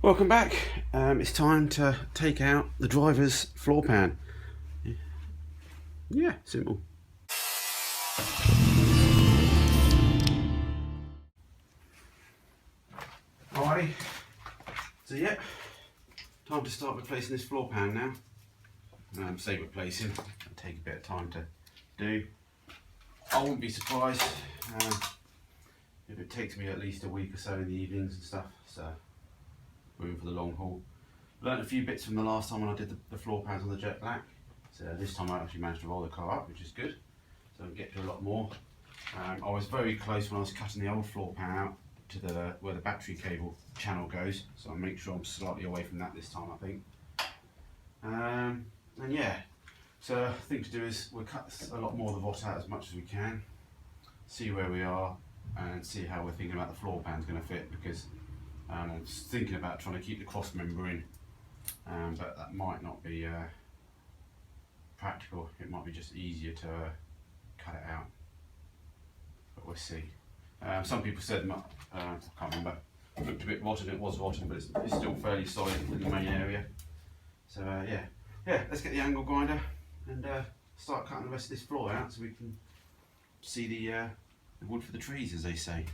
Welcome back. It's time to take out the driver's floor pan. Yeah, simple. Alrighty, so yeah, time to start replacing this floor pan now. Say replacing, it'll take a bit of time to do. I wouldn't be surprised if it takes me at least a week or so in the evenings and stuff, so we're in for the long haul. Learned a few bits from the last time when I did the floor pans on the jet black, so this time I actually managed to roll the car up, which is good, so I can get to a lot more. I was very close when I was cutting the old floor pan out to where the battery cable channel goes, so I'll make sure I'm slightly away from that this time, I think. And yeah, so the thing to do is we'll cut a lot more of the watt out as much as we can, see where we are and see how we're thinking about the floor pan's going to fit, because I'm thinking about trying to keep the cross member in, but that might not be practical. It might be just easier to cut it out, but we'll see. Some people said, I can't remember, it looked a bit rotten. It was rotten, but it's still fairly solid in the main area. So yeah, let's get the angle grinder and start cutting the rest of this floor out so we can see the wood for the trees, as they say.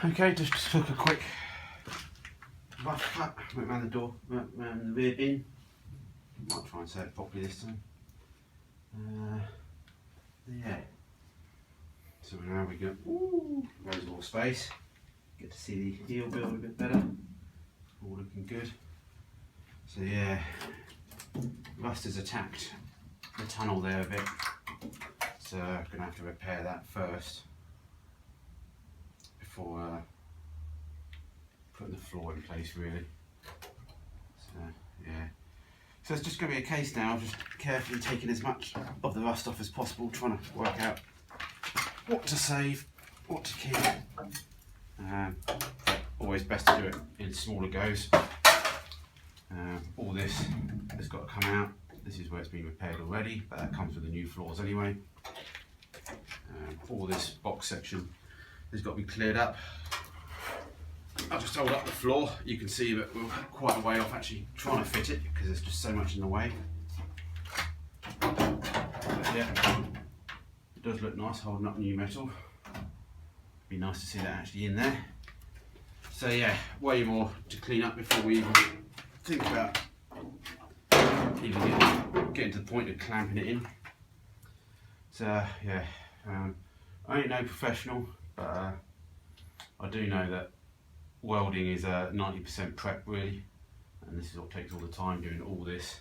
Okay, just took a quick rough cut, went round the door, round the rear bin. Might try and say it properly this time. Yeah. So now we go, there's more space. Get to see the heel build a bit better. All looking good. So yeah, rust has attacked the tunnel there a bit. So I'm going to have to repair that first before putting the floor in place, really. So yeah, so it's just going to be a case now of just carefully taking as much of the rust off as possible, trying to work out what to save, what to keep. Always best to do it in smaller goes. All this has got to come out. This is where it's been repaired already, but that comes with the new floors anyway. All this box section has got to be cleared up. I'll just hold up the floor. You can see that we're quite a way off actually trying to fit it because there's just so much in the way. But yeah, it does look nice holding up new metal. Be nice to see that actually in there. So yeah, way more to clean up before we even think about even getting to the point of clamping it in. So yeah, I ain't no professional, but I do know that welding is a 90% prep really, and this is what takes all the time, doing all this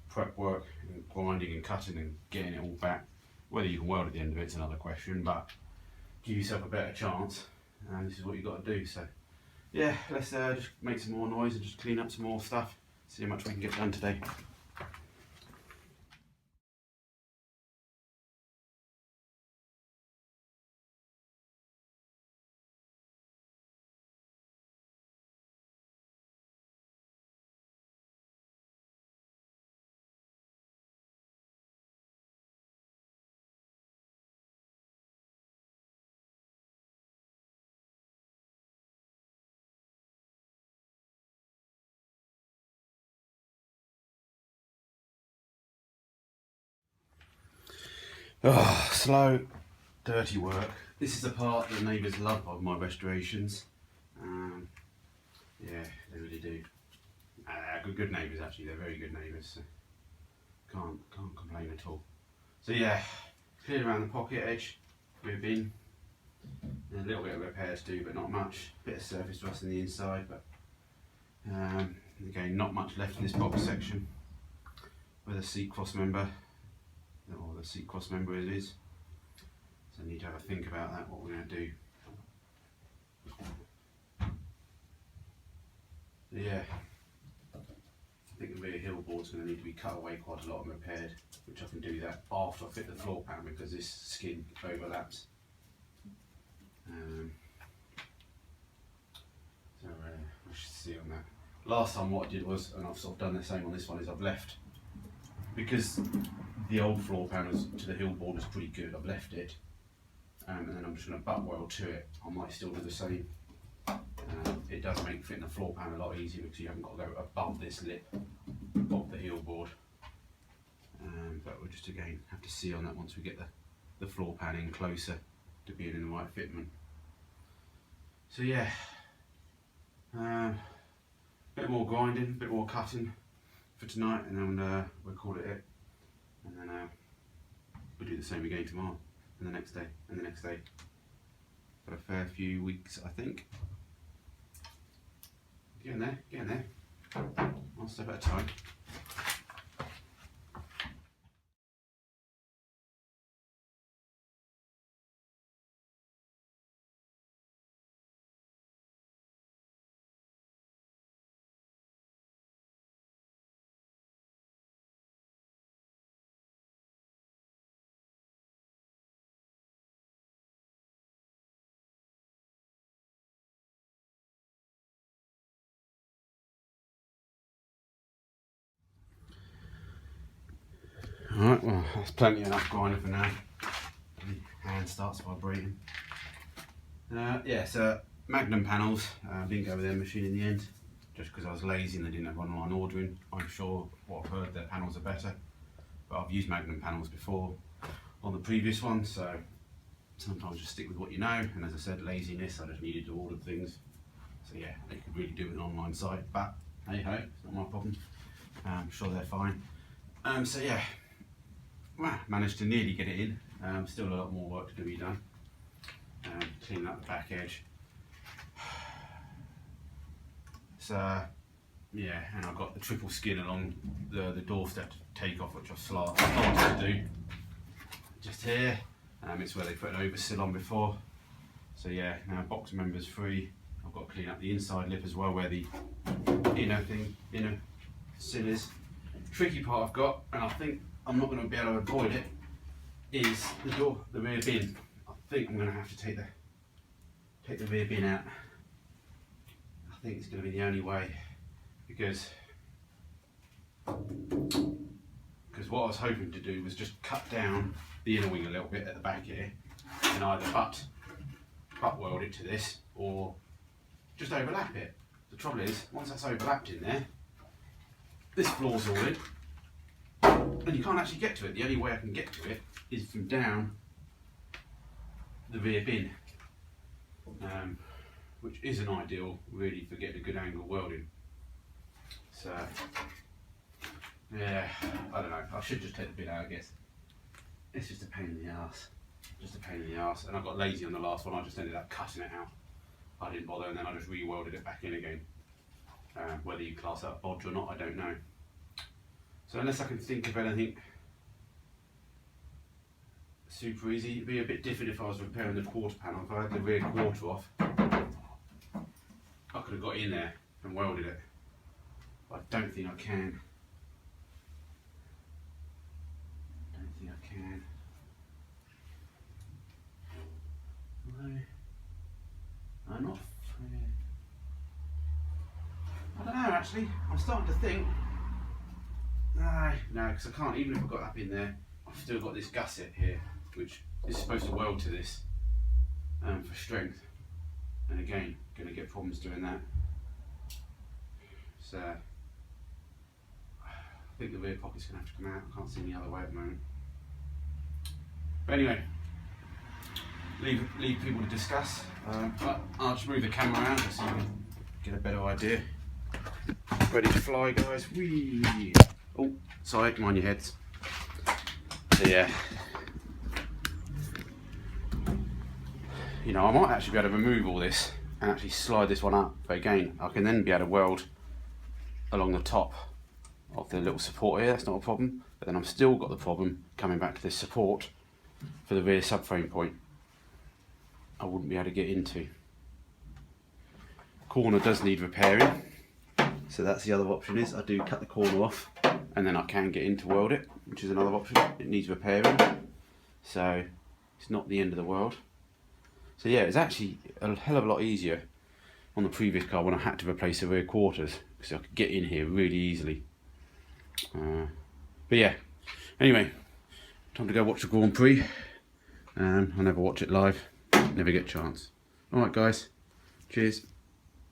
prep work and grinding and cutting and getting it all back. Whether you can weld at the end of it's another question, but give yourself a better chance, and this is what you've got to do. So yeah, let's just make some more noise and just clean up some more stuff, see how much we can get done today. Oh, slow, dirty work. This is the part that neighbours love of my restorations. Yeah, they really do. Good neighbours actually. They're very good neighbours. So can't complain at all. So yeah, cleared around the pocket edge, rear bin. A little bit of repair to do, but not much. Bit of surface rust on the inside, but again, not much left in this box section where the seat cross member, or the seat cross member is. So I need to have a think about that, what we're going to do. Yeah, I think the rear hill board's going to need to be cut away quite a lot and repaired, which I can do that after I fit the floor pan because this skin overlaps. So we should see on that. Last time what I did was, and I've sort of done the same on this one, is I've left, because the old floor pan to the hill board was pretty good, I've left it, and then I'm just going to butt weld to it. I might still do the same. It does make fitting the floor pan a lot easier because you haven't got to go above this lip of the heel board. But we'll just again have to see on that once we get the floor pan in closer to being in the right fitment. So yeah, bit more grinding, bit more cutting for tonight, and then we'll call it. And then we'll do the same again tomorrow, and the next day, and the next day. Got a fair few weeks, I think. Getting there, getting there. One step at a time. Alright, well, that's plenty enough grinding for now. The hand starts vibrating. Yeah, so Magnum panels, didn't go with their machine in the end, just because I was lazy and they didn't have online ordering. I'm sure what I've heard, their panels are better, but I've used Magnum panels before on the previous one, so sometimes just stick with what you know, and as I said, laziness, I just needed to order things. So yeah, they could really do it on an online site, but hey ho, it's not my problem. I'm sure they're fine. So yeah, well, managed to nearly get it in. Still a lot more work to be done. Clean up the back edge. So yeah, and I've got the triple skin along the doorstep to take off, which I've started to do. Just here, it's where they put an oversill on before. So yeah, now box member's free. I've got to clean up the inside lip as well, where the inner sill is. Tricky part I've got, and I think I'm not going to be able to avoid it, is the rear bin. I think I'm going to have to take the rear bin out. I think it's going to be the only way, because what I was hoping to do was just cut down the inner wing a little bit at the back here, and either butt weld it to this or just overlap it. The trouble is, once that's overlapped in there, this floor's all in, and you can't actually get to it. The only way I can get to it is from down the rear bin, which isn't ideal really for getting a good angle welding. So yeah, I don't know, I should just take the bin out, I guess. It's just a pain in the arse, and I got lazy on the last one. I just ended up cutting it out. I didn't bother, and then I just re-welded it back in again. Whether you class that bodge or not, I don't know. So unless I can think of anything super easy, it'd be a bit different if I was repairing the quarter panel. If I had the rear quarter off, I could have got in there and welded it, but I don't think I can. No, I'm not. I don't know actually. I'm starting to think. No, because I can't. Even if I've got up in there, I've still got this gusset here, which is supposed to weld to this for strength. And again, going to get problems doing that. So I think the rear pocket's going to have to come out. I can't see any other way at the moment. But anyway, leave people to discuss. But I'll just move the camera around so you can get a better idea. Ready to fly, guys. Whee! Oh, sorry, mind your heads. So yeah, you know, I might actually be able to remove all this and actually slide this one up. But again, I can then be able to weld along the top of the little support here. That's not a problem. But then I've still got the problem coming back to this support for the rear subframe point. I wouldn't be able to get into. Corner does need repairing, so that's the other option, is I do cut the corner off and then I can get in to weld it, which is another option. It needs repairing, so it's not the end of the world. So yeah, it's actually a hell of a lot easier on the previous car when I had to replace the rear quarters, because I could get in here really easily. But yeah, anyway, time to go watch the Grand Prix. I never watch it live, never get a chance. Alright guys, cheers.